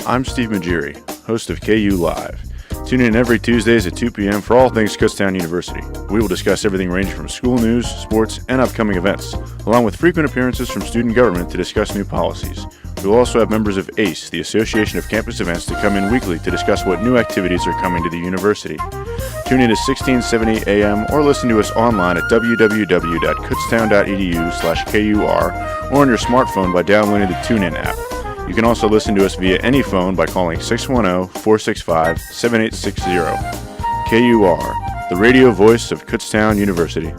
I'm Steve Maugeri, host of KU Live. Tune in every Tuesdays at 2 p.m. for all things Kutztown University. We will discuss everything ranging from school news, sports, and upcoming events, along with frequent appearances from student government to discuss new policies. We will also have members of ACE, the Association of Campus Events, to come in weekly to discuss what new activities are coming to the university. Tune in to 1670 AM or listen to us online at www.kutztown.edu/KUR or on your smartphone by downloading the TuneIn app. You can also listen to us via any phone by calling 610-465-7860. KUR, the radio voice of Kutztown University.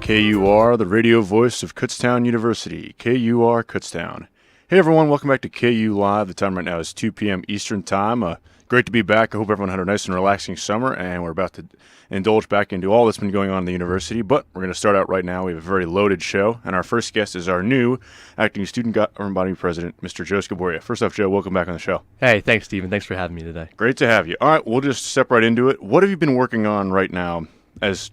KUR, the radio voice of Kutztown University. KUR Kutztown. Hey everyone, welcome back to KU Live. The time right now is 2 p.m. Eastern Time. Great to be back. I hope everyone had a nice and relaxing summer, and we're about to indulge back into all that's been going on in the university. But we're going to start out right now. We have a very loaded show, and our first guest is our new acting student government body president, Mr. Joe Scoboria. First off, Joe, welcome back on the show. Hey, thanks, Stephen. Thanks for having me today. Great to have you. All right, we'll just step right into it. What have you been working on right now as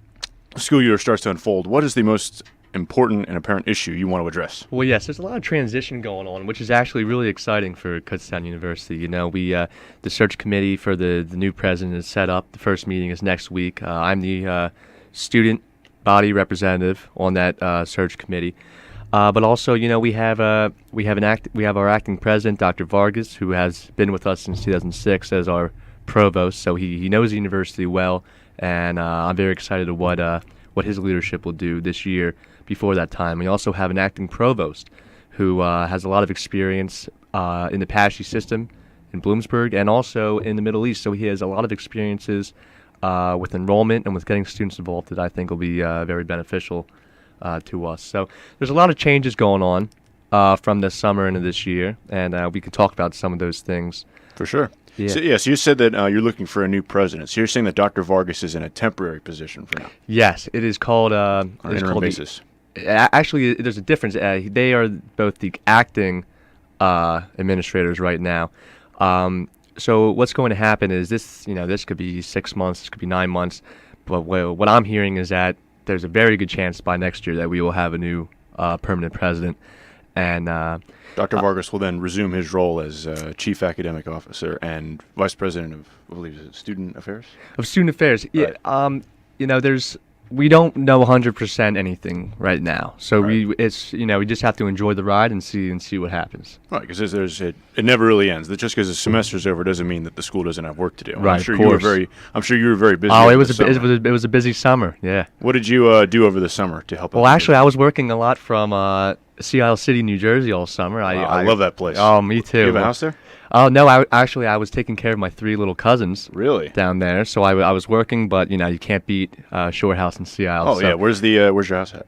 the school year starts to unfold? What is the most important and apparent issue you want to address? Well, yes, there's a lot of transition going on, which is actually really exciting for Kutztown University. You know, the search committee for the new president is set up. The first meeting is next week. I'm the student body representative on that search committee. But also, you know, we have our acting president, Dr. Vargas, who has been with us since 2006 as our provost. So he knows the university well, and I'm very excited to what his leadership will do this year. Before that time, we also have an acting provost who has a lot of experience in the PASHE system in Bloomsburg and also in the Middle East. So he has a lot of experiences with enrollment and with getting students involved that I think will be very beneficial to us. So there's a lot of changes going on from this summer into this year, and we can talk about some of those things. For sure. Yeah. So you said that you're looking for a new president. So you're saying that Dr. Vargas is in a temporary position for now? Yes, it is called on an interim basis. Actually, there's a difference. They are both the acting administrators right now. So what's going to happen is this could be 6 months, this could be 9 months. But what I'm hearing is that there's a very good chance by next year that we will have a new permanent president. And Dr. Vargas will then resume his role as Chief Academic Officer and Vice President of, I believe, is it Student Affairs? Of Student Affairs. Right. Yeah. We don't know 100% anything right now, so right. we just have to enjoy the ride and see what happens. Right, because it never really ends. Just because the semester's over doesn't mean that the school doesn't have work to do. Right, I'm sure you were very busy. Oh, it was a busy summer. Yeah. What did you do over the summer to help? Well, actually, I was working a lot from Sea Isle City, New Jersey, all summer. I love that place. Oh, me too. You have a house there? Oh no! I was taking care of my 3 little cousins. Really? Down there, so I was working, but you can't beat Shore House in Sea Isle. Oh yeah, where's your house at?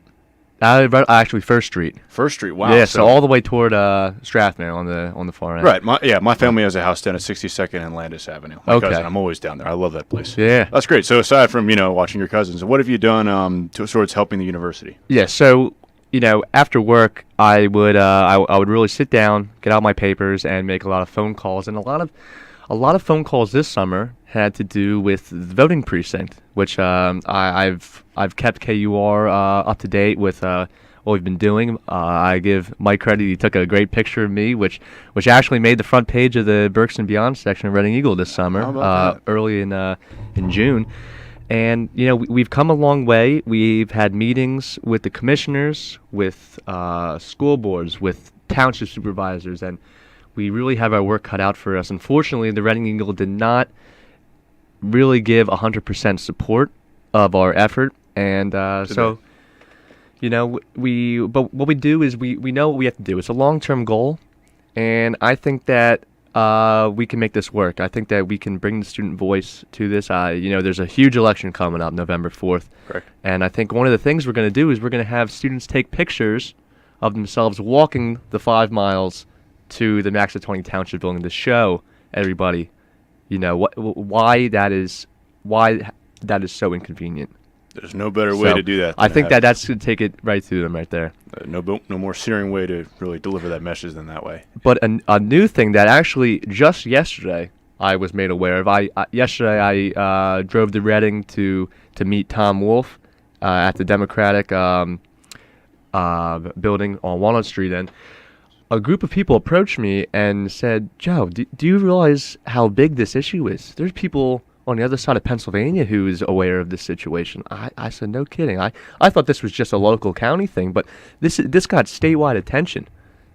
Actually, First Street. First Street, wow. Yeah, so all the way toward Strathmere on the far end. Right. My family has a house down at 62nd and Landis Avenue. My cousin, I'm always down there. I love that place. Yeah, that's great. So aside from watching your cousins, what have you done towards helping the university? Yeah. So after work, I would really sit down, get out my papers, and make a lot of phone calls. And a lot of phone calls this summer had to do with the voting precinct, which I've kept KUR up to date with what we've been doing. I give Mike credit; he took a great picture of me, which actually made the front page of the Berks and Beyond section of Reading Eagle this summer, early in June. And, we've come a long way. We've had meetings with the commissioners, with school boards, with township supervisors, and we really have our work cut out for us. Unfortunately, the Reading Eagle did not really give 100% support of our effort. And but what we do is we know what we have to do. It's a long-term goal, and I think that we can make this work. I think that we can bring the student voice to this. There's a huge election coming up November 4th. Correct. And I think one of the things we're going to do is we're going to have students take pictures of themselves walking the 5 miles to the Max of 20 Township building to show everybody, why that is so inconvenient. There's no better way to do that. I think that's going to take it right to them right there. No more searing way to really deliver that message than that way. But a new thing that actually just yesterday I was made aware of. Yesterday I drove to Reading to meet Tom Wolf at the Democratic building on Walnut Street, and a group of people approached me and said, Joe, do you realize how big this issue is? There's people on the other side of Pennsylvania who is aware of this situation. I said, no kidding. I thought this was just a local county thing, but this got statewide attention.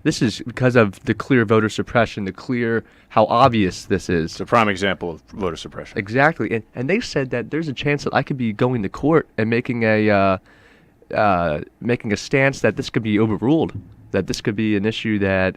This is because of the clear voter suppression, how obvious this is. It's a prime example of voter suppression. Exactly. And they said that there's a chance that I could be going to court and making a stance that this could be overruled, that this could be an issue that,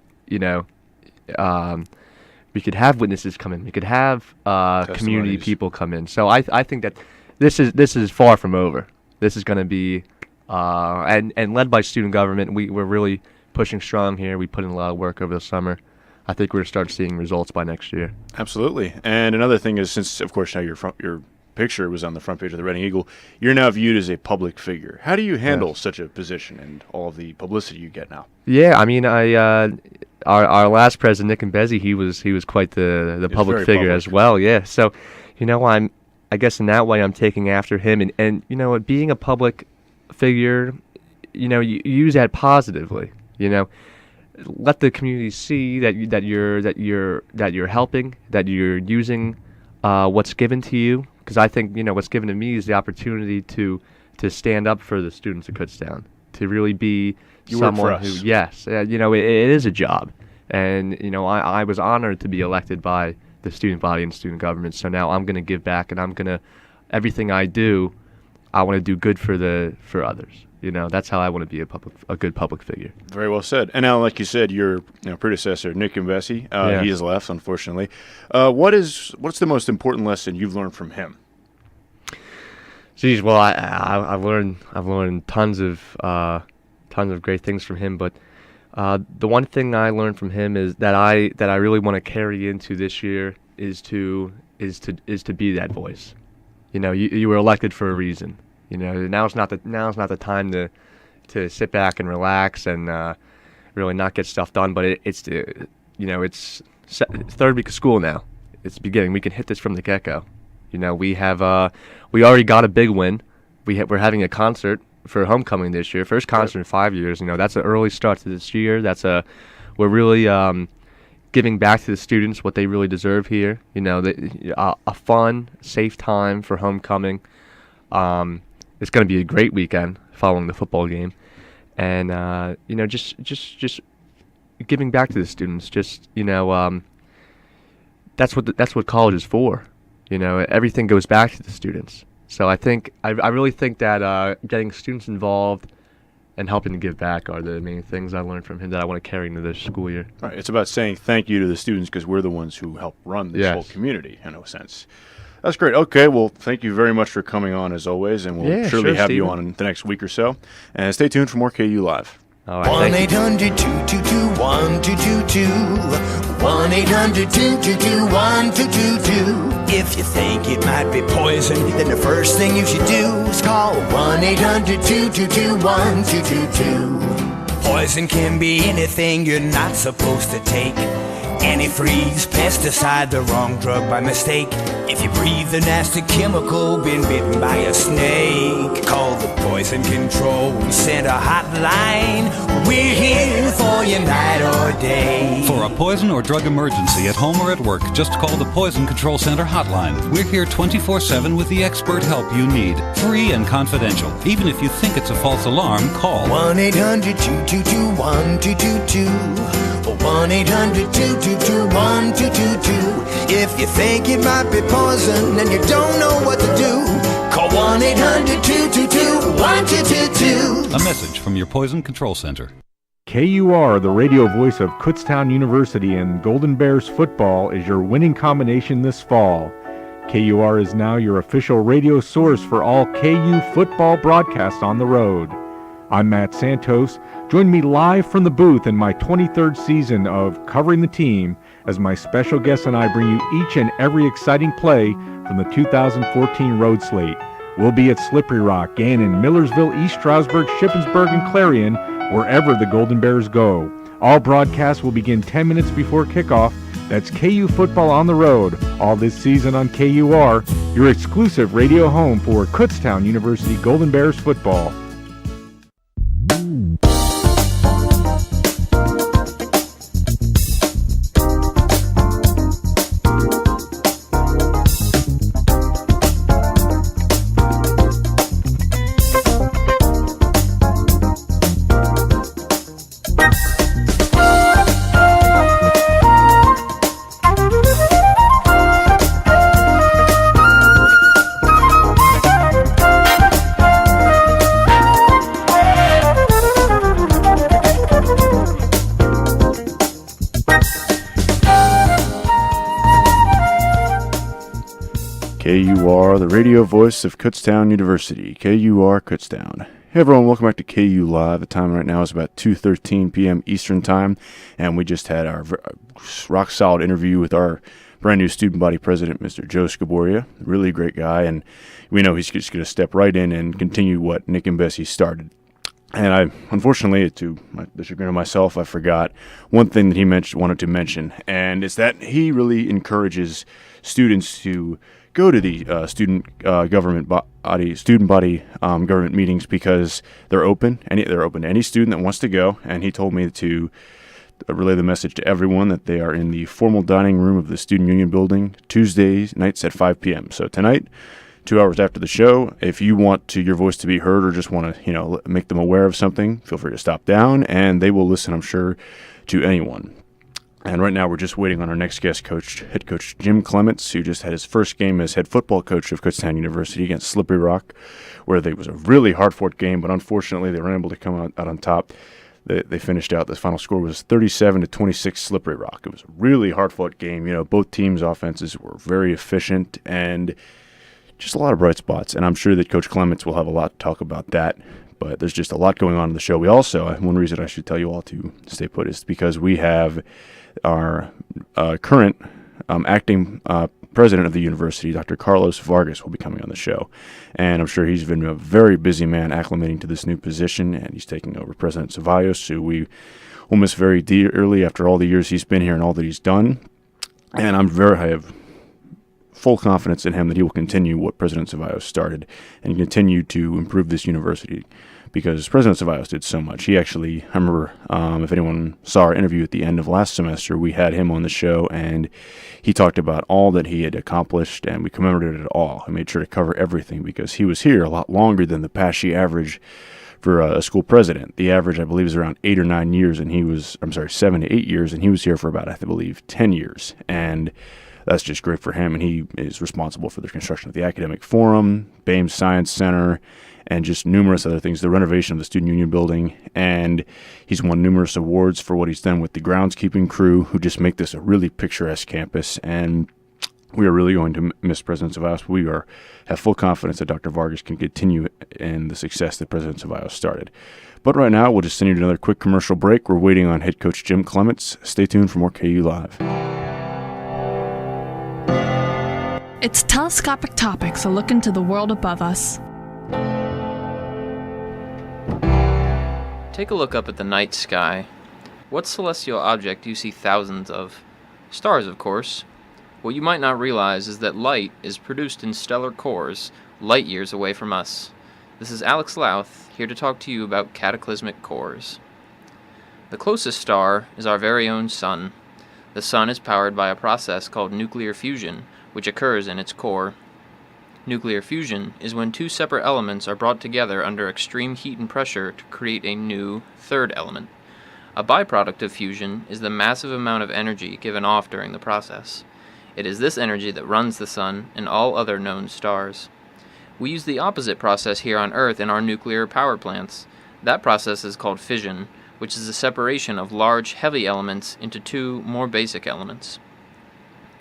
we could have witnesses come in. We could have community people come in. So I think that this is far from over. This is going to be, and led by student government, we're really pushing strong here. We put in a lot of work over the summer. I think we're going to start seeing results by next year. Absolutely. And another thing is, since, of course, now your picture was on the front page of the Reading Eagle, you're now viewed as a public figure. How do you handle such a position and all of the publicity you get now? Yeah, I mean, our last president, Nick and Bezzy, he was quite the public figure as well. Yeah, so I guess in that way I'm taking after him, and being a public figure, you use that positively. Let the community see that you're helping, that you're using what's given to you. Because I think what's given to me is the opportunity to stand up for the students of Kutztown, to really be someone who, yes, it is a job, and I was honored to be elected by the student body and student government. So now I'm going to give back, and everything I do, I want to do good for others. That's how I want to be a good public figure. Very well said. And now, like you said, your predecessor, Nick and Bessie, he has left, unfortunately. What's the most important lesson you've learned from him? Geez, well, I've learned tons of great things from him. But the one thing I learned from him is that I really want to carry into this year is to be that voice. You were elected for a reason. Now's not the time to sit back and relax and really not get stuff done. But it's third week of school now. It's beginning. We can hit this from the get-go. We already got a big win. We're having a concert for homecoming this year. First concert in 5 years. That's an early start to this year. We're really giving back to the students what they really deserve here. A fun, safe time for homecoming. It's going to be a great weekend following the football game, and just giving back to the students. That's what college is for. Everything goes back to the students. So I really think that getting students involved and helping to give back are the main things I learned from him that I want to carry into this school year. Right. It's about saying thank you to the students because we're the ones who help run this whole community, in a sense. That's great. Okay, well, thank you very much for coming on, as always, and we'll surely have you on in the next week or so. And stay tuned for more KU Live. All right, 1-800-222-1222. 1-800-222-1222. If you think it might be poison, then the first thing you should do is call 1-800-222-1222. Poison can be anything you're not supposed to take. Antifreeze, pesticide, the wrong drug by mistake. If you breathe a nasty chemical, been bitten by a snake, call the Poison Control Center hotline. We're here for you night or day. For a poison or drug emergency at home or at work, just call the Poison Control Center hotline. We're here 24/7 with the expert help you need, free and confidential. Even if you think it's a false alarm, call 1-800-222-1222. 1-800-222-1222. If you think it might be poison and you don't know what to do, call 1-800-222-1222. A message from your Poison Control Center. KUR, the radio voice of Kutztown University, and Golden Bears football is your winning combination this fall. KUR is now your official radio source for all KU football broadcasts on the road. I'm Matt Santos. Join me live from the booth in my 23rd season of Covering the Team as my special guests and I bring you each and every exciting play from the 2014 road slate. We'll be at Slippery Rock, Gannon, Millersville, East Stroudsburg, Shippensburg, and Clarion, wherever the Golden Bears go. All broadcasts will begin 10 minutes before kickoff. That's KU football on the road, all this season on KUR, your exclusive radio home for Kutztown University Golden Bears football. KUR, the radio voice of Kutztown University, KUR Kutztown. Hey everyone, welcome back to KU Live. The time right now is about 2:13 p.m. Eastern Time, and we just had our rock-solid interview with our brand-new student body president, Mr. Joe Scoboria. Really great guy, and we know he's just going to step right in and continue what Nick and Bessie started. And unfortunately, to the chagrin of myself, I forgot one thing that he wanted to mention, and it's that he really encourages students to go to the student body government meetings because they're open. They're open to any student that wants to go. And he told me to relay the message to everyone that they are in the formal dining room of the Student Union Building Tuesday nights at 5 p.m. So tonight, 2 hours after the show, if you want your voice to be heard or just want to make them aware of something, feel free to stop down, and they will listen, I'm sure, to anyone. And right now we're just waiting on our next guest coach, head coach Jim Clements, who just had his first game as head football coach of Kutztown University against Slippery Rock, where it was a really hard-fought game, but unfortunately they were able to come out on top. They finished out. The final score was 37-26 Slippery Rock. It was a really hard-fought game. Both teams' offenses were very efficient and just a lot of bright spots. And I'm sure that Coach Clements will have a lot to talk about that. But there's just a lot going on in the show. We also, one reason I should tell you all to stay put is because we have our current acting president of the university, Dr. Carlos Vargas, will be coming on the show. And I'm sure he's been a very busy man acclimating to this new position, and he's taking over President Cevallos, who we will miss very dearly after all the years he's been here and all that he's done. And I have full confidence in him that he will continue what President Cevallos started and continue to improve this university, because President Cevallos did so much. He actually, I remember, if anyone saw our interview at the end of last semester, we had him on the show, and he talked about all that he had accomplished, and we commemorated it all. I made sure to cover everything because he was here a lot longer than the PASHE average for a school president. The average, I believe, is around 8 or 9 years, and 7 to 8 years, and he was here for about, I believe, 10 years. And that's just great for him, and he is responsible for the construction of the Academic Forum, BAME Science Center, and just numerous other things, the renovation of the Student Union Building, and he's won numerous awards for what he's done with the groundskeeping crew, who just make this a really picturesque campus, and we are really going to miss President Cevallos. We have full confidence that Dr. Vargas can continue in the success that President Cevallos started. But right now, we'll just send you to another quick commercial break. We're waiting on head coach Jim Clements. Stay tuned for more KU Live. It's Telescopic Topics, a look into the world above us. Take a look up at the night sky. What celestial object do you see thousands of? Stars, of course. What you might not realize is that light is produced in stellar cores, light years away from us. This is Alex Louth, here to talk to you about cataclysmic cores. The closest star is our very own Sun. The Sun is powered by a process called nuclear fusion, which occurs in its core. Nuclear fusion is when two separate elements are brought together under extreme heat and pressure to create a new third element. A byproduct of fusion is the massive amount of energy given off during the process. It is this energy that runs the Sun and all other known stars. We use the opposite process here on Earth in our nuclear power plants. That process is called fission, which is the separation of large, heavy elements into two more basic elements.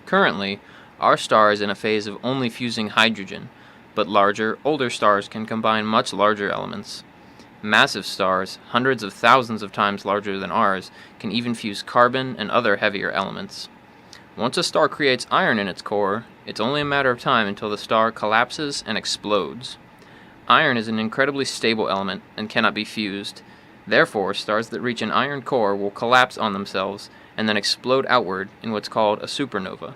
Currently, our star is in a phase of only fusing hydrogen, but larger, older stars can combine much larger elements. Massive stars, hundreds of thousands of times larger than ours, can even fuse carbon and other heavier elements. Once a star creates iron in its core, it's only a matter of time until the star collapses and explodes. Iron is an incredibly stable element and cannot be fused. Therefore, stars that reach an iron core will collapse on themselves and then explode outward in what's called a supernova.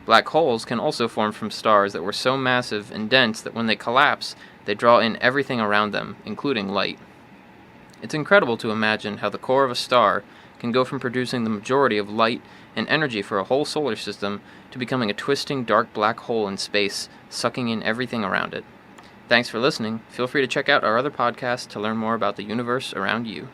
Black holes can also form from stars that were so massive and dense that when they collapse, they draw in everything around them, including light. It's incredible to imagine how the core of a star can go from producing the majority of light and energy for a whole solar system to becoming a twisting dark black hole in space, sucking in everything around it. Thanks for listening. Feel free to check out our other podcasts to learn more about the universe around you.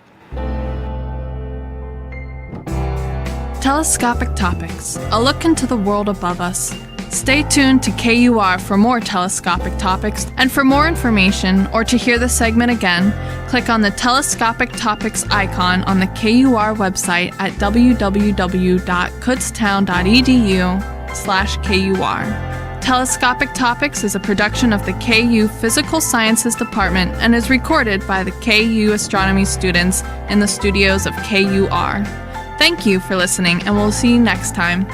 Telescopic Topics, a look into the world above us. Stay tuned to KUR for more telescopic topics, and for more information or to hear the segment again, click on the Telescopic Topics icon on the KUR website at www.kutztown.edu/KUR. Telescopic Topics is a production of the KU Physical Sciences Department and is recorded by the KU astronomy students in the studios of KUR. Thank you for listening, and we'll see you next time.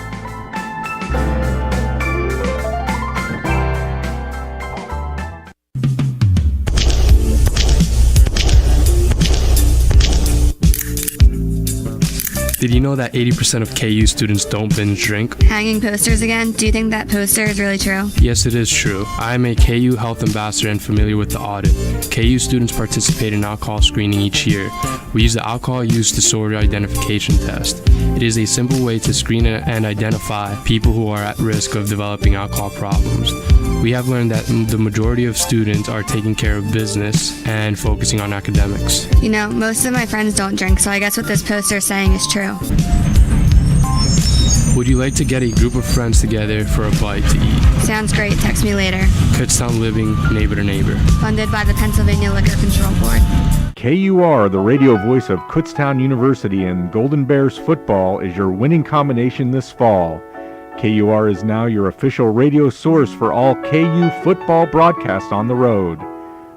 Did you know that 80% of KU students don't binge drink? Hanging posters again? Do you think that poster is really true? Yes, it is true. I am a KU health ambassador and familiar with the audit. KU students participate in alcohol screening each year. We use the alcohol use disorder identification test. It is a simple way to screen and identify people who are at risk of developing alcohol problems. We have learned that the majority of students are taking care of business and focusing on academics. You know, most of my friends don't drink, so I guess what this poster is saying is true. Would you like to get a group of friends together for a bite to eat? Sounds great. Text me later. Kutztown Living, neighbor to neighbor. Funded by the Pennsylvania Liquor Control Board. KUR, the radio voice of Kutztown University, and Golden Bears football is your winning combination this fall. KUR is now your official radio source for all KU football broadcasts on the road.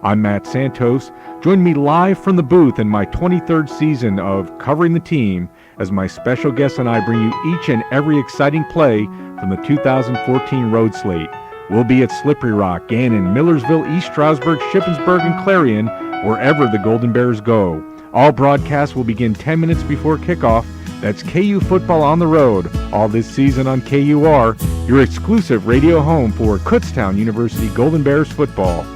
I'm Matt Santos. Join me live from the booth in my 23rd season of Covering the Team as my special guests and I bring you each and every exciting play from the 2014 road slate. We'll be at Slippery Rock, Gannon, Millersville, East Stroudsburg, Shippensburg, and Clarion, wherever the Golden Bears go. All broadcasts will begin 10 minutes before kickoff. That's KU football on the road, all this season on KUR, your exclusive radio home for Kutztown University Golden Bears football.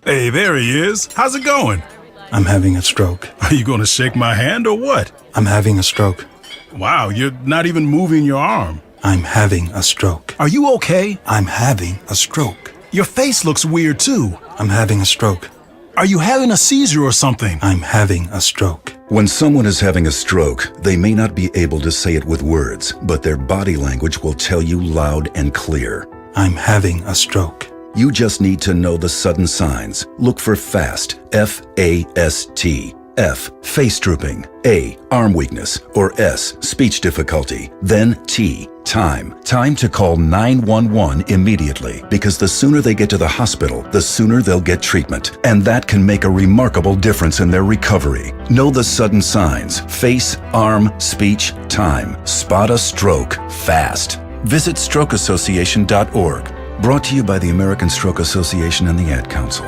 Hey, there he is. How's it going? I'm having a stroke. Are you going to shake my hand or what? I'm having a stroke. Wow, you're not even moving your arm. I'm having a stroke. Are you okay? I'm having a stroke. Your face looks weird too. I'm having a stroke. Are you having a seizure or something? I'm having a stroke. When someone is having a stroke, they may not be able to say it with words, but their body language will tell you loud and clear. I'm having a stroke. You just need to know the sudden signs. Look for FAST, F-A-S-T. F, face drooping. A, arm weakness. Or S, speech difficulty. Then T, time. Time to call 911 immediately, because the sooner they get to the hospital, the sooner they'll get treatment. And that can make a remarkable difference in their recovery. Know the sudden signs. Face, arm, speech, time. Spot a stroke fast. Visit strokeassociation.org. Brought to you by the American Stroke Association and the Ad Council.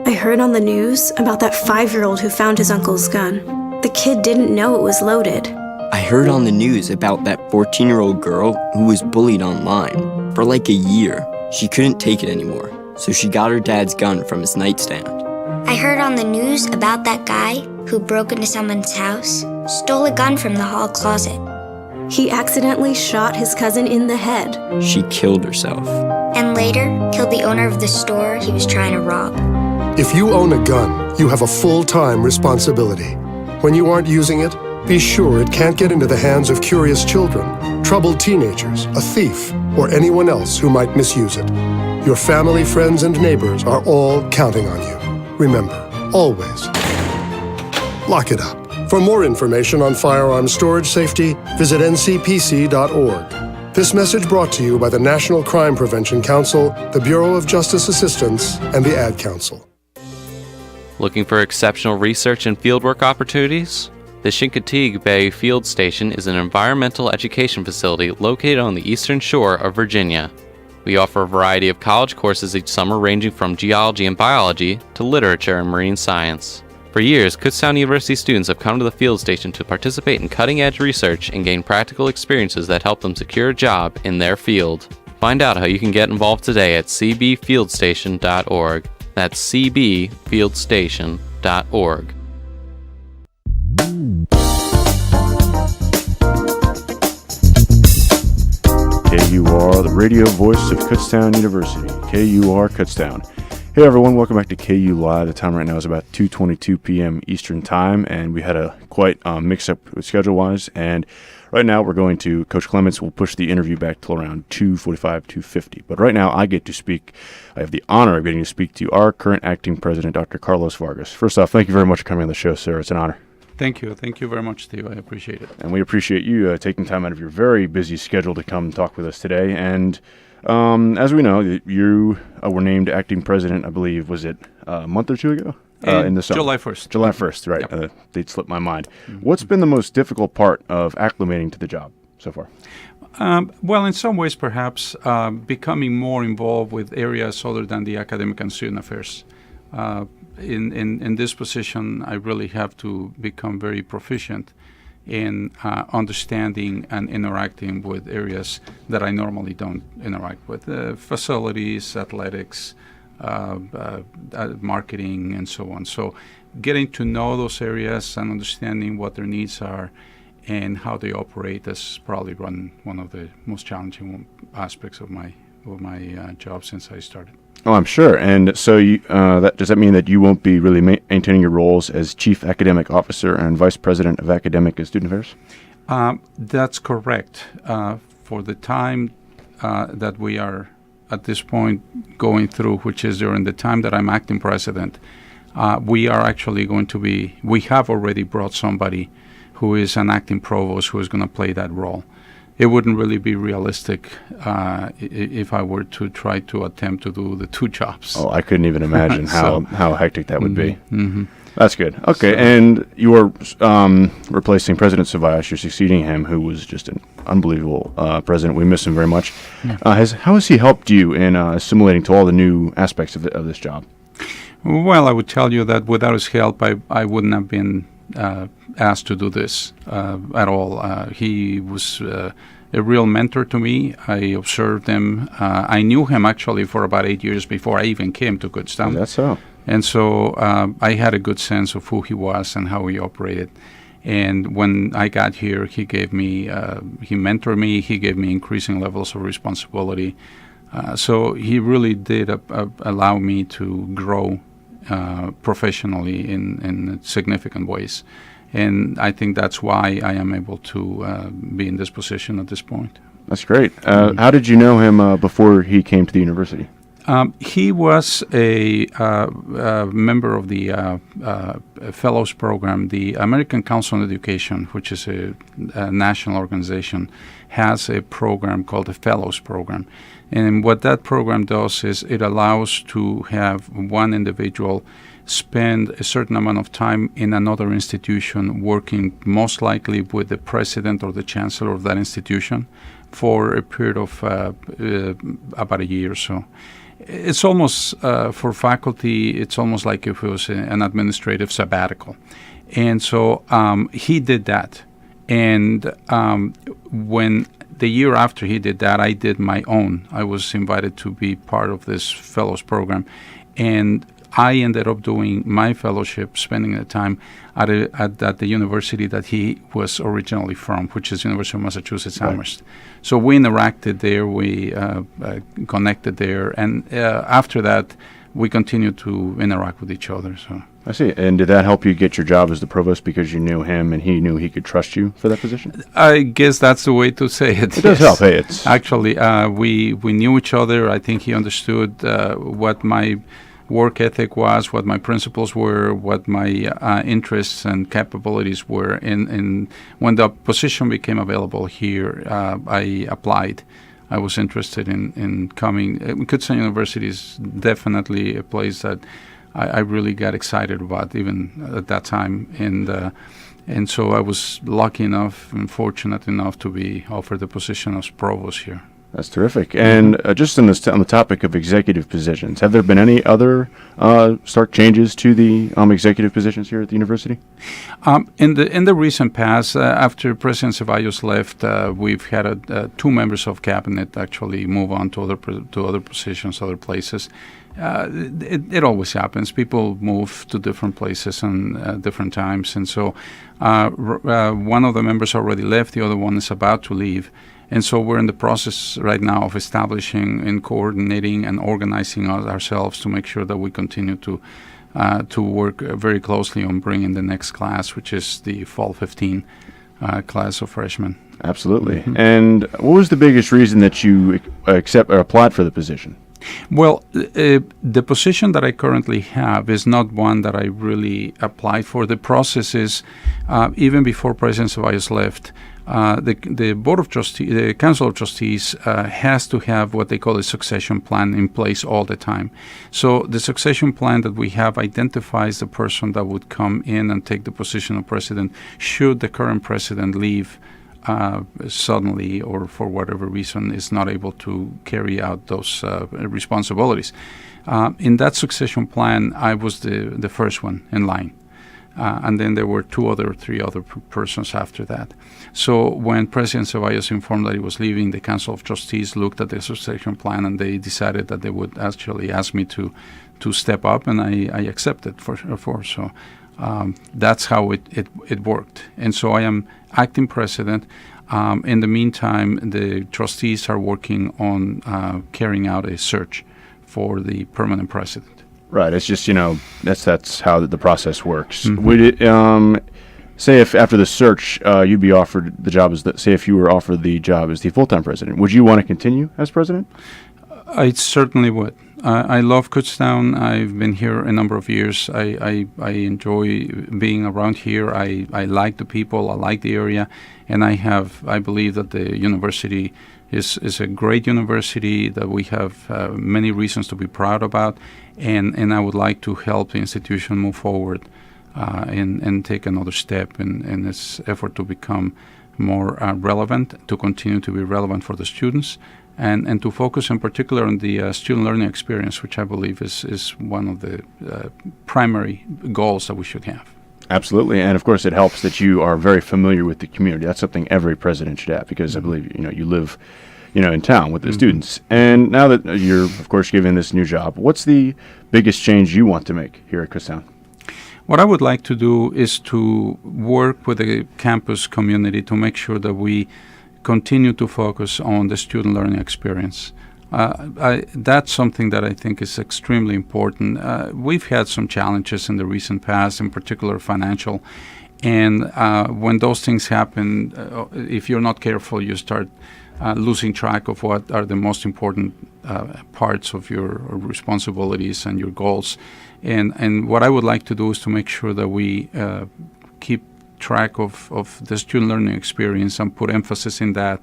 I heard on the news about that 5-year-old who found his uncle's gun. The kid didn't know it was loaded. I heard on the news about that 14-year-old girl who was bullied online. For like a year, she couldn't take it anymore, so she got her dad's gun from his nightstand. I heard on the news about that guy who broke into someone's house, stole a gun from the hall closet. He accidentally shot his cousin in the head. She killed herself. And later, killed the owner of the store he was trying to rob. If you own a gun, you have a full-time responsibility. When you aren't using it, be sure it can't get into the hands of curious children, troubled teenagers, a thief, or anyone else who might misuse it. Your family, friends, and neighbors are all counting on you. Remember, always, lock it up. For more information on firearm storage safety, visit ncpc.org. This message brought to you by the National Crime Prevention Council, the Bureau of Justice Assistance, and the Ad Council. Looking for exceptional research and fieldwork opportunities? The Chincoteague Bay Field Station is an environmental education facility located on the eastern shore of Virginia. We offer a variety of college courses each summer ranging from geology and biology to literature and marine science. For years, Kutztown University students have come to the field station to participate in cutting-edge research and gain practical experiences that help them secure a job in their field. Find out how you can get involved today at cbfieldstation.org. That's cbfieldstation.org. KUR, the radio voice of Kutztown University. KUR Kutztown. Hey everyone, welcome back to KU Live. The time right now is about 2:22 p.m. Eastern Time, and we had a quite mix-up schedule-wise. And right now we're going to, Coach Clements will push the interview back till around 2:45, 2:50. But right now I have the honor of getting to speak to our current acting president, Dr. Carlos Vargas. First off, thank you very much for coming on the show, sir. It's an honor. Thank you. Thank you very much, Steve. I appreciate it. And we appreciate you taking time out of your very busy schedule to come talk with us today. And as we know, you were named acting president, I believe, was it a month or two ago? In the summer. July 1st. July 1st, right. Yep. They'd slipped my mind. What's been the most difficult part of acclimating to the job so far? Well, in some ways, perhaps, becoming more involved with areas other than the academic and student affairs. In this position, I really have to become very proficient in understanding and interacting with areas that I normally don't interact with. Facilities, athletics, marketing, and so on. So getting to know those areas and understanding what their needs are and how they operate has probably been one of the most challenging aspects of my job since I started. Oh, I'm sure. And so does that mean that you won't be really maintaining your roles as Chief Academic Officer and Vice President of Academic and Student Affairs? That's correct. For the time that we are at this point going through, which is during the time that I'm acting president, we are actually we have already brought somebody who is an acting provost who is going to play that role. It wouldn't really be realistic if I were to try to attempt to do the two jobs. Oh, I couldn't even imagine how hectic that would be. Mm-hmm. That's good. Okay, and you are replacing President Cevallos. You're succeeding him, who was just an unbelievable president. We miss him very much. Yeah. How has he helped you in assimilating to all the new aspects of this job? Well, I would tell you that without his help, I wouldn't have been asked to do this at all. He was a real mentor to me. I observed him. I knew him actually for about 8 years before I even came to Kutztown. That's so. And so I had a good sense of who he was and how he operated. And when I got here, he mentored me. He gave me increasing levels of responsibility. So he really did allow me to grow professionally in significant ways. And I think that's why I am able to be in this position at this point. That's great. How did you know him before he came to the university? He was a member of the Fellows Program. The American Council on Education, which is a national organization, has a program called the Fellows Program. And what that program does is it allows to have one individual spend a certain amount of time in another institution working most likely with the president or the chancellor of that institution for a period of about a year or so. It's almost, for faculty, it's almost like if it was an administrative sabbatical. And so he did that. And when the year after he did that, I did my own. I was invited to be part of this fellows program. And I ended up doing my fellowship, spending the time at the university that he was originally from, which is University of Massachusetts Amherst. So we interacted there, we connected there, and after that, we continued to interact with each other. So I see. And did that help you get your job as the provost because you knew him and he knew he could trust you for that position? I guess that's the way to say it. It does help. Hey, it's actually we knew each other. I think he understood what my work ethic was, what my principles were, what my interests and capabilities were. And when the position became available here, I applied. I was interested in coming. Kutztown University is definitely a place that I really got excited about, even at that time. And so I was lucky enough and fortunate enough to be offered the position as provost here. That's terrific. And just on the topic of executive positions, have there been any other stark changes to the executive positions here at the university? In the recent past, after President Cevallos left, we've had two members of cabinet actually move on to other positions, other places. It always happens. People move to different places and different times, and so one of the members already left. The other one is about to leave. And so we're in the process right now of establishing and coordinating and organizing ourselves to make sure that we continue to work very closely on bringing the next class, which is the Fall 15 class of freshmen. Absolutely. Mm-hmm. And what was the biggest reason that you applied for the position? Well, the position that I currently have is not one that I really applied for. The process is, even before President Ceballos left, the Board of Trustees, the Council of Trustees, has to have what they call a succession plan in place all the time. So the succession plan that we have identifies the person that would come in and take the position of president should the current president leave suddenly or for whatever reason is not able to carry out those responsibilities. In that succession plan, I was the first one in line. And then there were three other persons after that. So when President Ceballos informed that he was leaving, the Council of Trustees looked at the succession plan and they decided that they would actually ask me to step up, and I accepted for so. That's how it worked. And so I am acting president. In the meantime, the trustees are working on carrying out a search for the permanent president. Right. It's just, that's how the process works. Mm-hmm. Would it, say if after the search you'd be offered the job say if you were offered the job as the full-time president, would you want to continue as president? I certainly would. I love Kutztown. I've been here a number of years. I enjoy being around here. I like the people. I like the area. And I believe that the university is a great university that we have many reasons to be proud about. And I would like to help the institution move forward and take another step in its effort to become more relevant, to continue to be relevant for the students, and to focus in particular on the student learning experience, which I believe is one of the primary goals that we should have. Absolutely, and of course it helps that you are very familiar with the community. That's something every president should have, because I believe you live in town with the students. And now that you're, of course, given this new job, what's the biggest change you want to make here at Kutztown? What I would like to do is to work with the campus community to make sure that we continue to focus on the student learning experience. That's something that I think is extremely important. We've had some challenges in the recent past, in particular financial, and when those things happen, if you're not careful, you start losing track of what are the most important parts of your responsibilities and your goals. And what I would like to do is to make sure that we keep track of the student learning experience and put emphasis in that.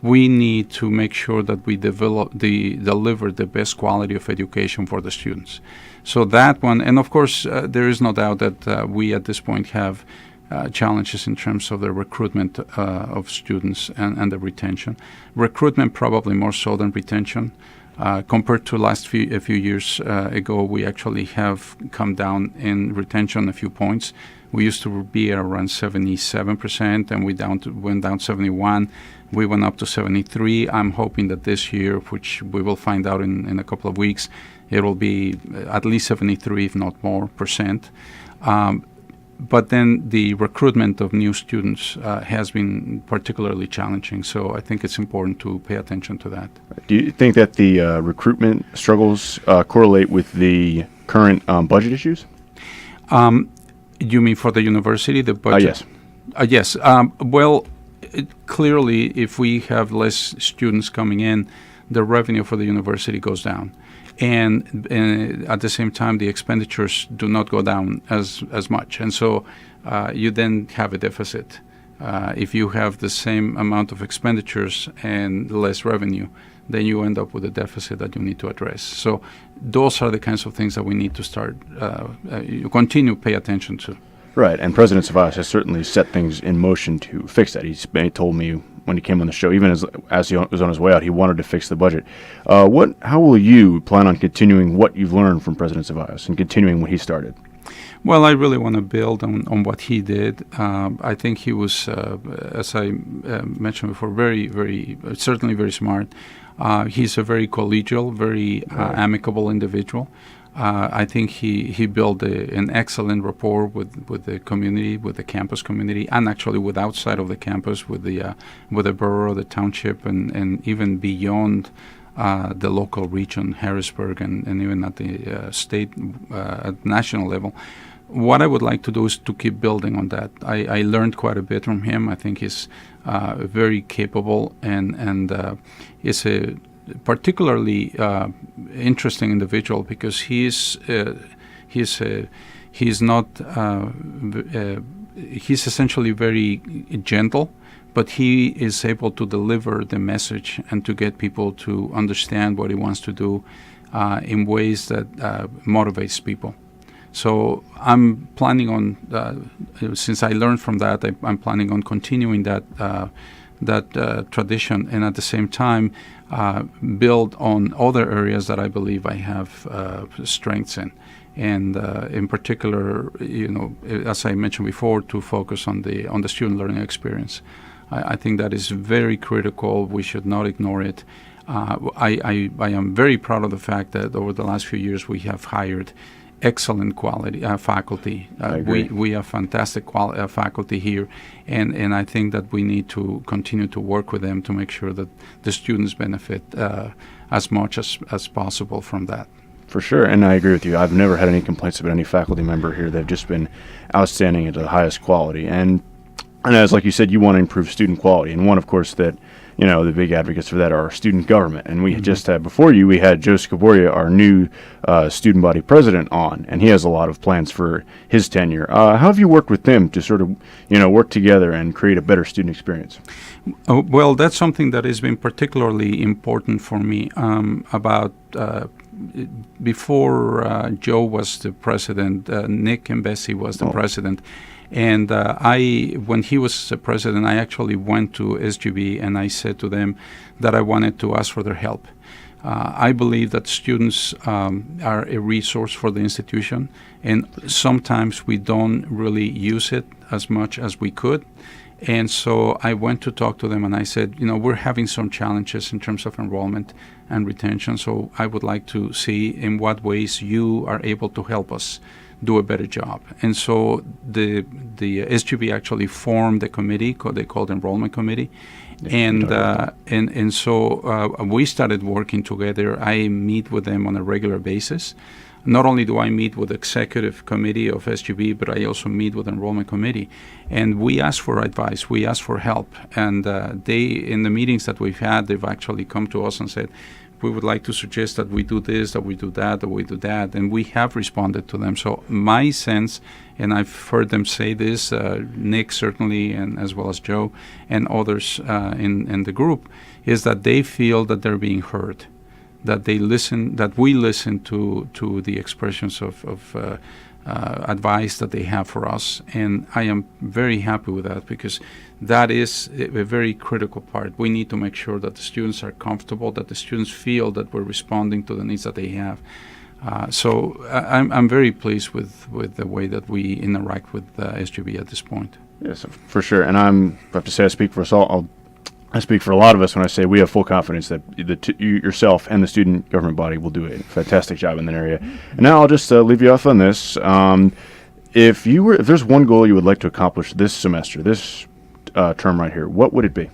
We need to make sure that we deliver the best quality of education for the students. So that one, and of course, there is no doubt that we at this point have challenges in terms of the recruitment of students and the retention. Recruitment probably more so than retention. Compared to a few years ago, we actually have come down in retention a few points. We used to be around 77%, and we went down 71. We went up to 73. I'm hoping that this year, which we will find out in a couple of weeks, it will be at least 73, if not more, percent. But then the recruitment of new students has been particularly challenging, so I think it's important to pay attention to that. Do you think that the recruitment struggles correlate with the current budget issues? You mean for the university, the budget? Yes. Yes. Well, clearly, if we have less students coming in, the revenue for the university goes down. And at the same time, the expenditures do not go down as much. And so you then have a deficit. If you have the same amount of expenditures and less revenue, then you end up with a deficit that you need to address. So those are the kinds of things that we need to start, continue to pay attention to. Right, and President Ceballos has certainly set things in motion to fix that. He told me when he came on the show, even as he was on his way out, he wanted to fix the budget. How will you plan on continuing what you've learned from President Ceballos and continuing what he started? Well, I really want to build on what he did. I think he was, as I mentioned before, certainly very smart. He's a very collegial, very amicable individual. I think he built an excellent rapport with the community, with the campus community, and actually with outside of the campus, with the borough, the township, and even beyond the local region, Harrisburg, and even at the state, at national level. What I would like to do is to keep building on that. I learned quite a bit from him. I think he's very capable and is particularly interesting individual because he's essentially very gentle, but he is able to deliver the message and to get people to understand what he wants to do in ways that motivates people. So I'm planning on, since I learned from that, I'm planning on continuing that tradition, and at the same time build on other areas that I believe I have strengths in. And in particular, as I mentioned before, to focus on the student learning experience. I think that is very critical. We should not ignore it. I am very proud of the fact that over the last few years we have hired excellent quality faculty. We have fantastic faculty here, and I think that we need to continue to work with them to make sure that the students benefit as much as possible from that. For sure, and I agree with you. I've never had any complaints about any faculty member here. They've just been outstanding at the highest quality. And as like you said, you want to improve student quality. And one, of course, that, the big advocates for that are student government. And we just had, before you, we had Joe Scoboria, our new student body president, on. And he has a lot of plans for his tenure. How have you worked with them to sort of, work together and create a better student experience? Well, that's something that has been particularly important for me. Before Joe was the president, Nick and Bessie was the president. And when he was the president, I actually went to SGB and I said to them that I wanted to ask for their help. I believe that students are a resource for the institution, and sometimes we don't really use it as much as we could. And so I went to talk to them and I said, we're having some challenges in terms of enrollment and retention, so I would like to see in what ways you are able to help us do a better job. And so the SGB actually formed a committee they called Enrollment Committee. And so we started working together. I meet with them on a regular basis. Not only do I meet with the executive committee of SGB, but I also meet with the enrollment committee. And we ask for advice, we ask for help. And in the meetings that we've had, they've actually come to us and said, we would like to suggest that we do this, that we do that, that we do that. And we have responded to them. So my sense, and I've heard them say this, Nick certainly, and as well as Joe and others in the group, is that they feel that they're being heard, that we listen to the expressions of advice that they have for us. And I am very happy with that, because that is a very critical part. We need to make sure that the students are comfortable, that the students feel that we're responding to the needs that they have. So I'm very pleased with the way that we interact with SGB at this point. Yes, for sure. And I have to say, I speak for us all. I speak for a lot of us when I say we have full confidence that you yourself and the student government body will do a fantastic job in that area. And now I'll just leave you off on this. If there's one goal you would like to accomplish this semester, this term right here, what would it be?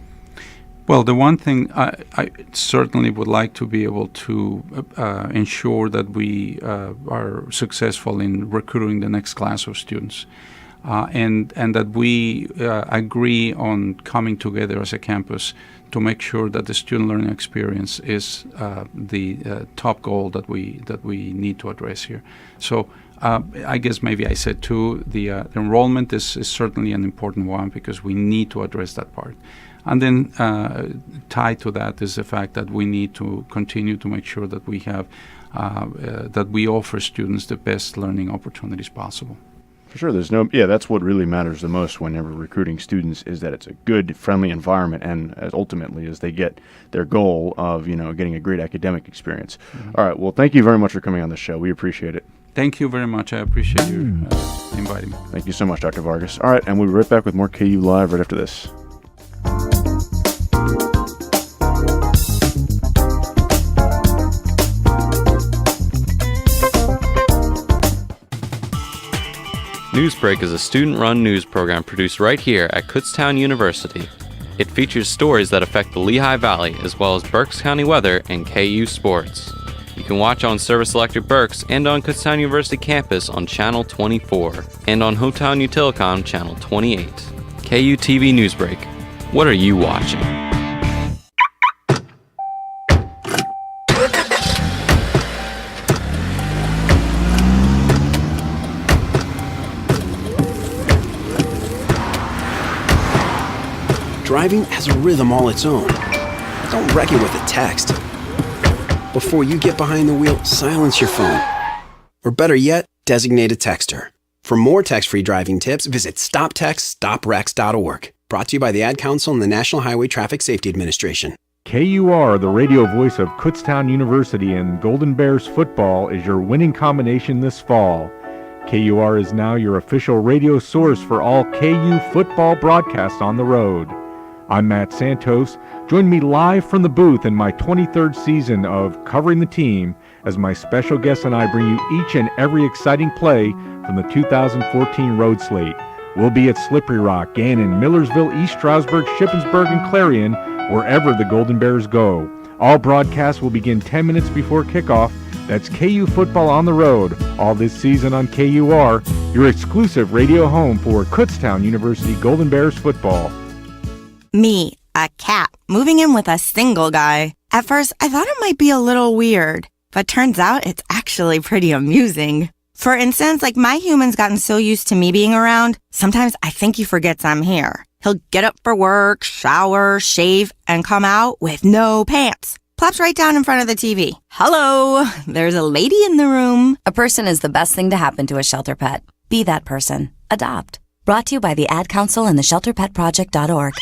Well, the one thing I certainly would like to be able to ensure that we are successful in recruiting the next class of students. And that we agree on coming together as a campus to make sure that the student learning experience is the top goal that we need to address here. So I guess maybe I said two. The enrollment is certainly an important one, because we need to address that part. And then tied to that is the fact that we need to continue to make sure that we have that we offer students the best learning opportunities possible. For sure, that's what really matters the most whenever recruiting students, is that it's a good, friendly environment, and as ultimately as they get their goal of, getting a great academic experience. Mm-hmm. All right, well, thank you very much for coming on the show. We appreciate it. Thank you very much. I appreciate you inviting me. Thank you so much, Dr. Vargas. All right, and we'll be right back with more KU Live right after this. Newsbreak is a student-run news program produced right here at Kutztown University. It features stories that affect the Lehigh Valley, as well as Berks County weather and KU sports. You can watch on service-electric Berks and on Kutztown University campus on Channel 24, and on Hometown Utilicom Channel 28. KU TV Newsbreak. What are you watching? driving has a rhythm all its own. Don't wreck it with a text. Before you get behind the wheel, silence your phone. Or better yet, designate a texter. For more text-free driving tips, visit stoptextstoprex.org. Brought to you by the Ad Council and the National Highway Traffic Safety Administration. KUR, the radio voice of Kutztown University and Golden Bears football, is your winning combination this fall. KUR is now your official radio source for all KU football broadcasts on the road. I'm Matt Santos. Join me live from the booth in my 23rd season of Covering the Team as my special guests and I bring you each and every exciting play from the 2014 road slate. We'll be at Slippery Rock, Gannon, Millersville, East Stroudsburg, Shippensburg, and Clarion, wherever the Golden Bears go. All broadcasts will begin 10 minutes before kickoff. That's KU football on the road, all this season on KUR, your exclusive radio home for Kutztown University Golden Bears football. Me, a cat, moving in with a single guy. At first, I thought it might be a little weird, but turns out it's actually pretty amusing. For instance, like my human's gotten so used to me being around, sometimes I think he forgets I'm here. He'll get up for work, shower, shave, and come out with no pants. Plops right down in front of the TV. Hello, there's a lady in the room. A person is the best thing to happen to a shelter pet. Be that person. Adopt. Brought to you by the Ad Council and the ShelterPetProject.org.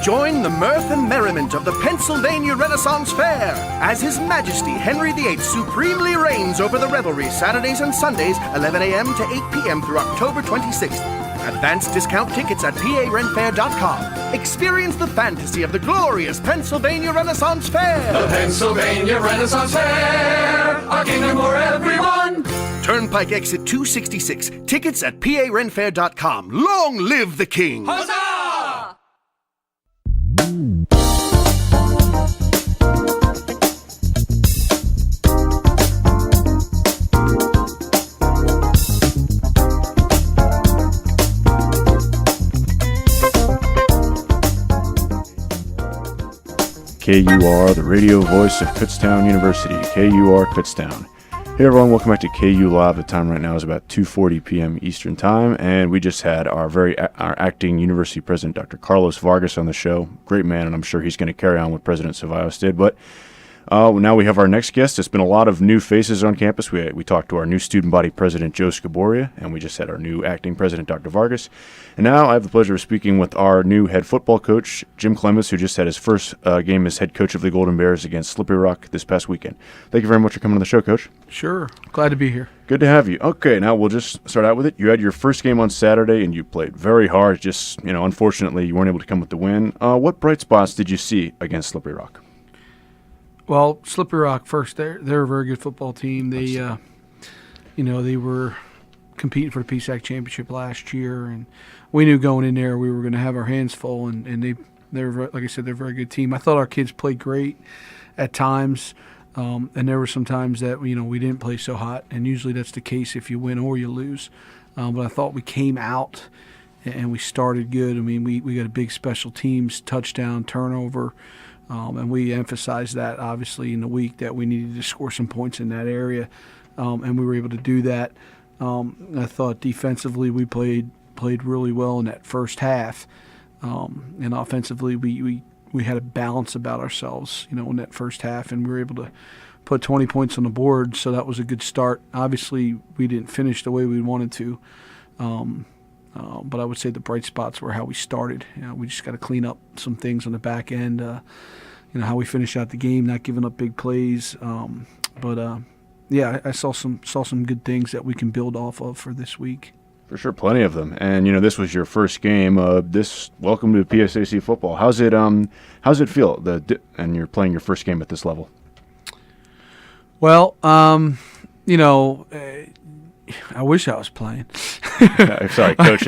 Join the mirth and merriment of the Pennsylvania Renaissance Fair as His Majesty Henry VIII supremely reigns over the revelry Saturdays and Sundays, 11 a.m. to 8 p.m. through October 26th. Advanced discount tickets at PARenfair.com. Experience the fantasy of the glorious Pennsylvania Renaissance Fair. The Pennsylvania Renaissance Fair, a kingdom for everyone. Turnpike exit 266. Tickets at PARenfair.com. Long live the king! Huzzah! KUR, the radio voice of Kutztown University, KUR Kutztown. Hey everyone, welcome back to KU Live. The time right now is about 2:40 p.m. Eastern Time, and we just had our acting university president, Dr. Carlos Vargas, on the show. Great man, and I'm sure he's going to carry on what President Cevallos did. But now we have our next guest. It's been a lot of new faces on campus. We talked to our new student body president, Joe Scoboria, and we just had our new acting president, Dr. Vargas. And now I have the pleasure of speaking with our new head football coach, Jim Clements, who just had his first game as head coach of the Golden Bears against Slippery Rock this past weekend. Thank you very much for coming on the show, Coach. Sure. Glad to be here. Good to have you. Okay, now we'll just start out with it. You had your first game on Saturday, and you played very hard. Just, unfortunately, you weren't able to come with the win. What bright spots did you see against Slippery Rock? Well, Slippery Rock first. They're a very good football team. They, they were competing for the PSAC championship last year, and we knew going in there we were going to have our hands full. And they're like I said, they're a very good team. I thought our kids played great at times, and there were some times that we didn't play so hot. And usually that's the case if you win or you lose. But I thought we came out and we started good. I mean, we got a big special teams touchdown, turnover. And we emphasized that, obviously, in the week that we needed to score some points in that area, and we were able to do that. I thought defensively we played really well in that first half, and offensively we had a balance about ourselves, in that first half, and we were able to put 20 points on the board, so that was a good start. Obviously, we didn't finish the way we wanted to, but I would say the bright spots were how we started. We just got to clean up some things on the back end. How we finish out the game, not giving up big plays. I saw some good things that we can build off of for this week. For sure, plenty of them. And this was your first game. Welcome to PSAC football. How's it feel? And you're playing your first game at this level. Well, I wish I was playing. Sorry, Coach.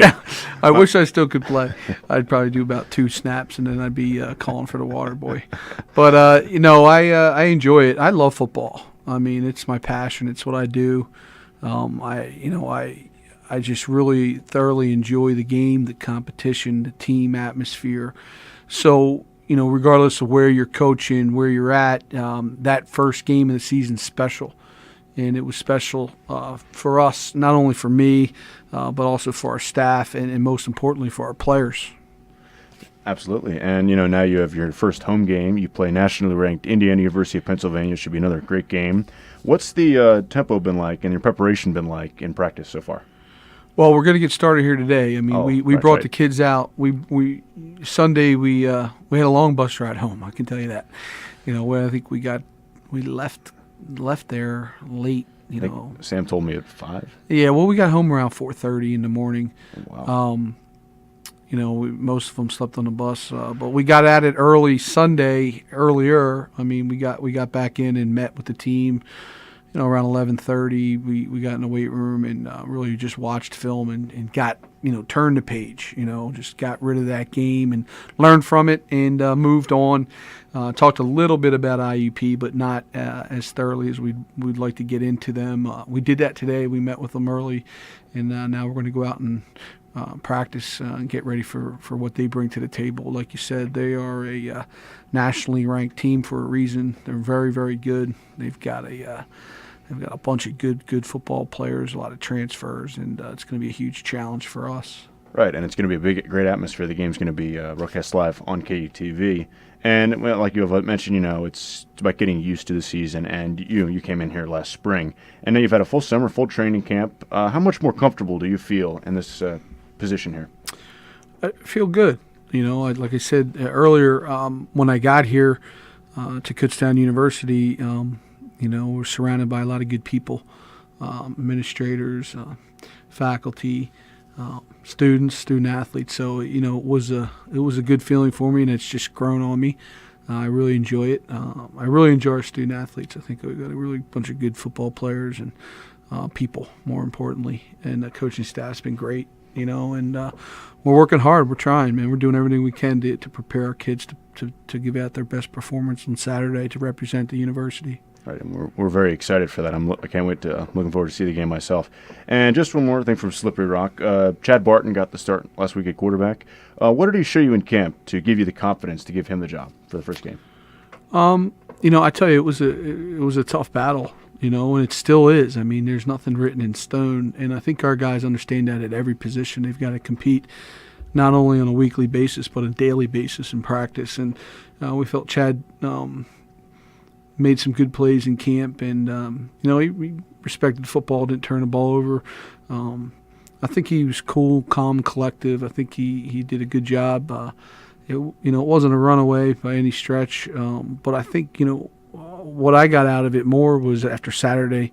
I wish I still could play. I'd probably do about 2 snaps, and then I'd be calling for the water boy. But, I enjoy it. I love football. I mean, it's my passion. It's what I do. I just really thoroughly enjoy the game, the competition, the team atmosphere. So, regardless of where you're coaching, where you're at, that first game of the season's special. And it was special for us, not only for me, but also for our staff and most importantly for our players. Absolutely. And, you know, now you have your first home game. You play nationally ranked Indiana University of Pennsylvania. Should be another great game. What's the tempo been like and your preparation been like in practice so far? Well, we're going to get started here today. I mean, we brought right. the kids out. Sunday we had a long bus ride home. I can tell you that. You know, I think we left there late. You know, Sam told me at 5. Yeah, well, we got home around 4:30 in the morning. Wow. You know, most of them slept on the bus, but we got at it earlier. I mean, we got back in and met with the team. You know, around 11:30, we got in the weight room and really just watched film and got, you know, turned the page. You know, just got rid of that game and learned from it and moved on. Talked a little bit about IUP, but not as thoroughly as we'd like to get into them. We did that today. We met with them early, and now we're going to go out and practice and get ready for what they bring to the table. Like you said, they are a nationally ranked team for a reason. They're very, very good. They've got a bunch of good football players, a lot of transfers, and it's going to be a huge challenge for us. Right, and it's going to be a great atmosphere. The game's going to be broadcast live on KUTV. And well, like you have mentioned, you know, it's about getting used to the season. And you came in here last spring, and now you've had a full summer, full training camp. How much more comfortable do you feel in this position here? I feel good. You know, like I said earlier, when I got here to Kutztown University, you know, we're surrounded by a lot of good people, administrators, faculty, student athletes. So, you know, it was a good feeling for me, and it's just grown on me. I really enjoy it. I really enjoy our student athletes. I think we've got a really bunch of good football players and people, more importantly. And the coaching staff's been great, you know, and we're working hard. We're trying, man. We're doing everything we can to prepare our kids to give out their best performance on Saturday to represent the university. Right, and we're very excited for that. I can't wait to. Looking forward to see the game myself. And just one more thing from Slippery Rock. Chad Barton got the start last week at quarterback. What did he show you in camp to give you the confidence to give him the job for the first game? You know, I tell you, it was a tough battle. You know, and it still is. I mean, there's nothing written in stone, and I think our guys understand that at every position they've got to compete, not only on a weekly basis but a daily basis in practice. And we felt Chad made some good plays in camp, and you know, he respected football, didn't turn the ball over. I think he was cool, calm, collective. I think he did a good job. It wasn't a runaway by any stretch, but I think, you know, what I got out of it more was after Saturday,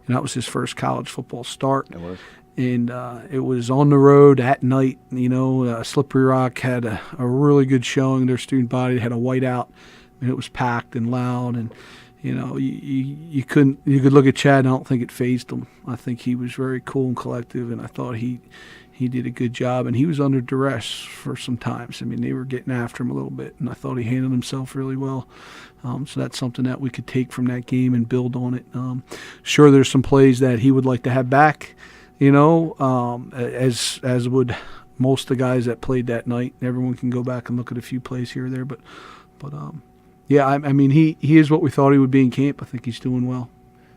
and that was his first college football start. It was. And it was on the road at night. You know, Slippery Rock had a really good showing. Their student body had a whiteout. And it was packed and loud, and you know, you could look at Chad and I don't think it fazed him. I think he was very cool and collective, and I thought he did a good job, and he was under duress for some times. I mean, they were getting after him a little bit, and I thought he handled himself really well. So that's something that we could take from that game and build on it. Sure, there's some plays that he would like to have back, you know, as would most of the guys that played that night. Everyone can go back and look at a few plays here or there, but yeah, I mean, he is what we thought he would be in camp. I think he's doing well.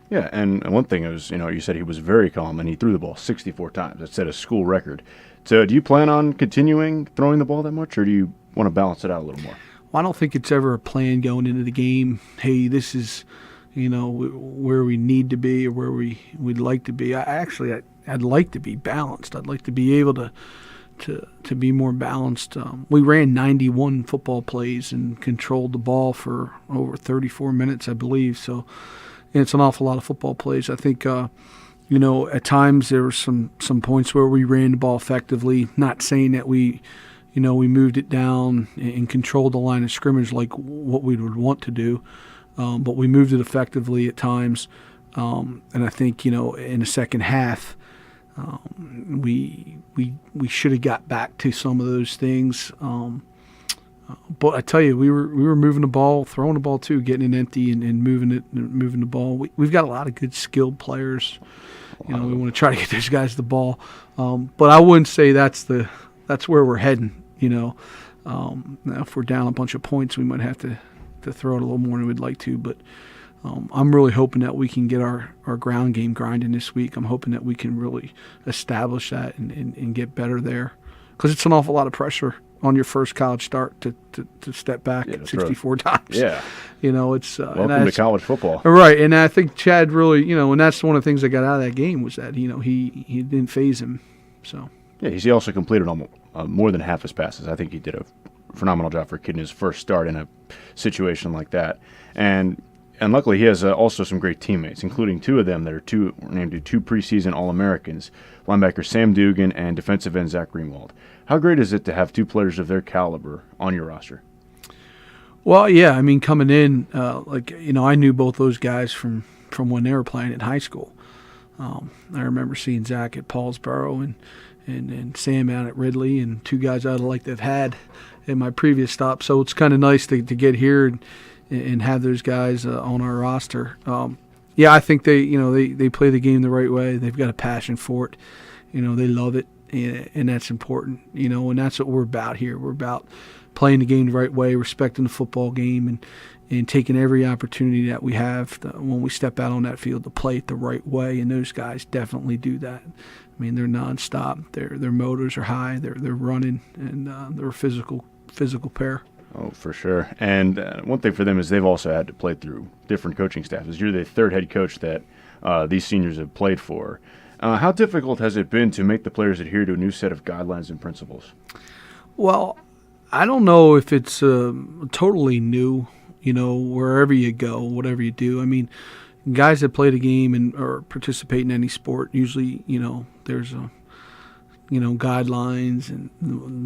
Yeah, and one thing is, you know, you said he was very calm, and he threw the ball 64 times. That set a school record. So do you plan on continuing throwing the ball that much, or do you want to balance it out a little more? Well, I don't think it's ever a plan going into the game. Hey, this is, you know, where we need to be or where we'd like to be. I'd like to be balanced. I'd like to be able to be more balanced. We ran 91 football plays and controlled the ball for over 34 minutes, I believe. So it's an awful lot of football plays. I think, you know, at times there were some points where we ran the ball effectively, not saying that we moved it down and controlled the line of scrimmage like what we would want to do, but we moved it effectively at times. And I think, you know, in the second half, we should have got back to some of those things, but I tell you, we were moving the ball, throwing the ball too, getting it empty and moving the ball. We've got a lot of good skilled players. You know, we want to try to get those guys the ball, but I wouldn't say that's where we're heading. You know, now if we're down a bunch of points, we might have to throw it a little more than we'd like to, but. I'm really hoping that we can get our ground game grinding this week. I'm hoping that we can really establish that and get better there, because it's an awful lot of pressure. on your first college start to step back 64 times. Yeah. It's welcome to college football. Right, and I think Chad really, and that's one of the things I got out of that game was that he didn't faze him. So yeah, he also completed almost more than half his passes. I think he did a phenomenal job for a kid in his first start in a situation like that. And luckily, he has also some great teammates, including two of them that are named two preseason All-Americans, linebacker Sam Dugan and defensive end Zach Greenwald. How great is it to have two players of their caliber on your roster? Well, yeah, I mean, coming in, I knew both those guys from when they were playing in high school. I remember seeing Zach at Paulsboro and Sam out at Ridley, and two guys I'd like to have had in my previous stop. So it's kind of nice to get here and have those guys on our roster. I think they play the game the right way. They've got a passion for it. They love it, and that's important. And that's what we're about here. We're about playing the game the right way, respecting the football game, and taking every opportunity that we have when we step out on that field to play it the right way. And those guys definitely do that. I mean, they're nonstop. Their motors are high. They're running, and they're a physical pair. Oh, for sure. And one thing for them is they've also had to play through different coaching staffs. You're the third head coach that these seniors have played for. How difficult has it been to make the players adhere to a new set of guidelines and principles? Well, I don't know if it's totally new, wherever you go, whatever you do. I mean, guys that play the game or participate in any sport, usually, there's guidelines and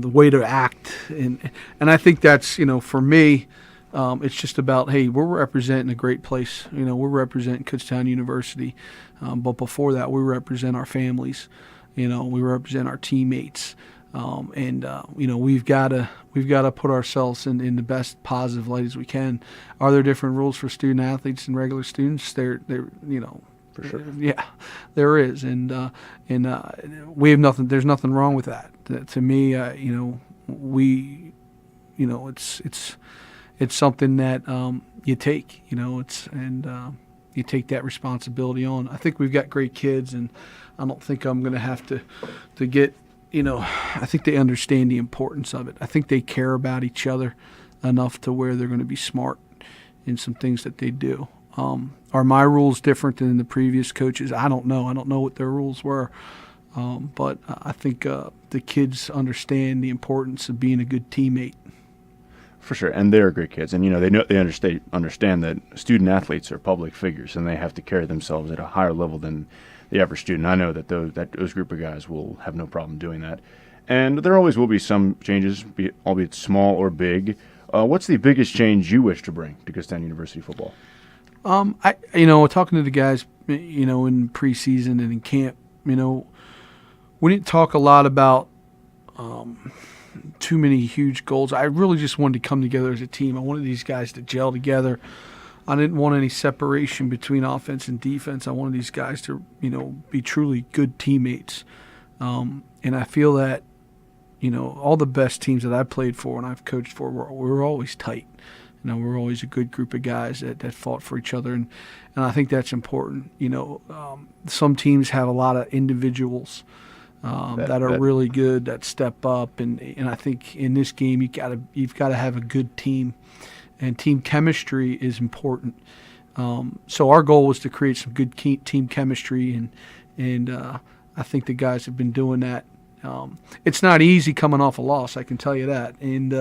the way to act. And I think that's, for me, it's just about, hey, we're representing a great place. We're representing Kutztown University. But before that, we represent our families. We represent our teammates. We've got to put ourselves in the best positive light as we can. Are there different rules for student athletes and regular students? They're for sure. Yeah, there is, and we have nothing. There's nothing wrong with that. To me, it's something that you take. You take that responsibility on. I think we've got great kids, and I don't think I'm going to have to get. I think they understand the importance of it. I think they care about each other enough to where they're going to be smart in some things that they do. Are my rules different than the previous coaches? I don't know. I don't know what their rules were. But I think the kids understand the importance of being a good teammate. For sure, and they're great kids, and they understand that student athletes are public figures, and they have to carry themselves at a higher level than the average student. I know that those group of guys will have no problem doing that, and there always will be some changes, albeit small or big. What's the biggest change you wish to bring to Kutztown University football? Talking to the guys, in preseason and in camp, we didn't talk a lot about too many huge goals. I really just wanted to come together as a team. I wanted these guys to gel together. I didn't want any separation between offense and defense. I wanted these guys to, be truly good teammates. And I feel that, all the best teams that I've played for and I've coached for, we're always tight. We're always a good group of guys that fought for each other. And I think that's important. Some teams have a lot of individuals that are really good, that step up. And I think in this game, you've got to have a good team. And team chemistry is important. So our goal was to create some good team chemistry, and I think the guys have been doing that. It's not easy coming off a loss, I can tell you that. And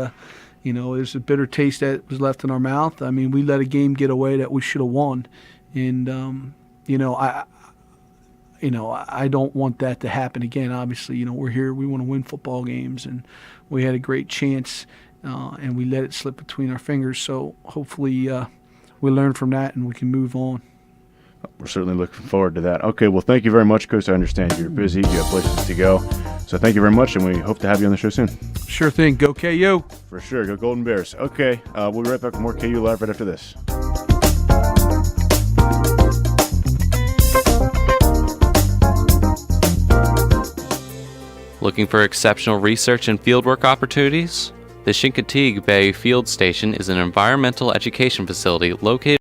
there's a bitter taste that was left in our mouth. I mean, we let a game get away that we should have won, and I don't want that to happen again. Obviously, we're here, we want to win football games, and we had a great chance. And we let it slip between our fingers. So hopefully we learn from that and we can move on. We're certainly looking forward to that. Okay, well, thank you very much, Coach. I understand you're busy. You have places to go. So thank you very much, and we hope to have you on the show soon. Sure thing. Go KU. For sure. Go Golden Bears. Okay, we'll be right back with more KU Live right after this. Looking for exceptional research and fieldwork opportunities? The Chincoteague Bay Field Station is an environmental education facility located